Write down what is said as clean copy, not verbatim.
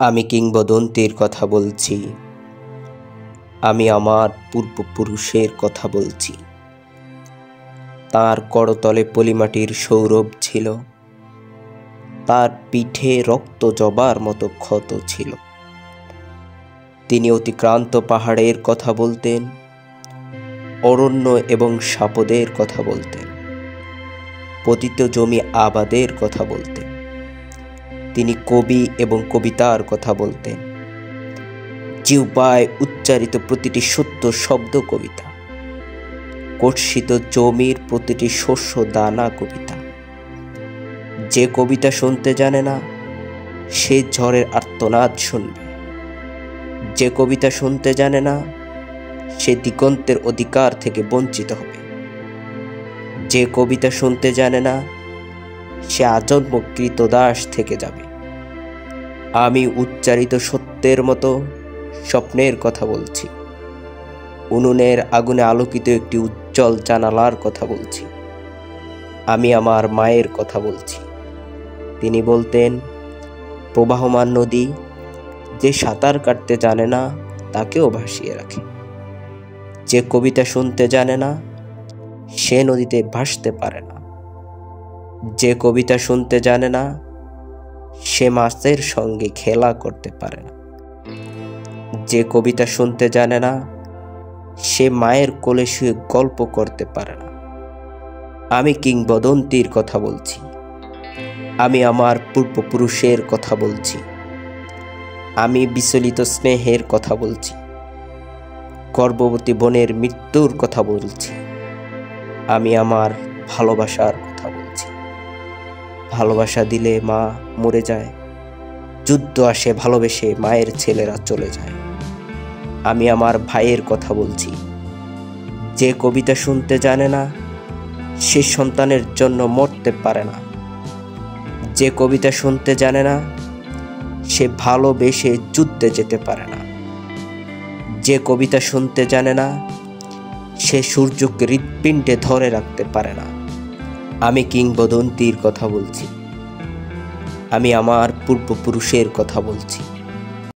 আমি কিংবদন্তির কথা বলছি। আমি আমার পূর্বপুরুষের কথা বলছি। তার করতলে পলিমাটির সৌরভ ছিল, তার পিঠে রক্ত জবার মতো ক্ষত ছিল। তিনি অতিক্রান্ত পাহাড়ের কথা বলতেন, অরণ্য এবং সাপদের কথা বলতেন, পতিত জমি আবাদের কথা বলতেন। তিনি কবি এবং কবিতার কথা বলতেন। জিহ্বায় উচ্চারিত প্রতিটি সত্য শব্দ কবিতা, কর্ষিত জমির প্রতিটি শস্য দানা কবিতা। যে কবিতা শুনতে জানে না, সে ঝড়ের আর্তনাদ শুনবে। যে কবিতা শুনতে জানে না, সে দিগন্তের অধিকার থেকে বঞ্চিত হবে। যে কবিতা শুনতে জানে না, সে আজন্ম কৃতদাস থেকে যাবে। আমি উচ্চারিত সত্যের মতো স্বপ্নের কথা বলছি। উনুনের আগুনে আলোকিত একটি উজ্জ্বল জানালার কথা বলছি। আমি আমার মায়ের কথা বলছি। তিনি বলতেন, প্রবাহমান নদী যে সাঁতার কাটতে জানে না, তাকেও ভাসিয়ে রাখে। যে কবিতা শুনতে জানে না, সে নদীতে ভাসতে পারে না। যে কবিতা শুনতে জানে না, সে মাছের সঙ্গে খেলা করতে পারে না। যে কবিতা শুনতে জানে না, সে মায়ের কোলে শুয়ে গল্প করতে পারে না। আমি কিংবদন্তির কথা বলছি। আমি আমার পূর্বপুরুষের কথা বলছি। আমি বিচলিত স্নেহের কথা বলছি। গর্ভবতী বোনের মৃত্যুর কথা বলছি। আমি আমার ভালোবাসার কথা বলছি। ভালোবাসা দিলে মা মরে যায়, যুদ্ধ আসে ভালোবেসে মায়ের ছেলেরা চলে যায়। আমি আমার ভাইয়ের কথা বলছি। যে কবিতা শুনতে জানে না, সে সন্তানের জন্য মরতে পারে না। যে কবিতা শুনতে জানে না, সে ভালোবেসে যুদ্ধে যেতে পারে না। যে কবিতা শুনতে জানে না, সে সূর্যকে হৃৎপিণ্ডে ধরে রাখতে পারে না। আমি কিংবদন্তির কথা বলছি। আমি আমার পূর্বপুরুষের কথা বলছি।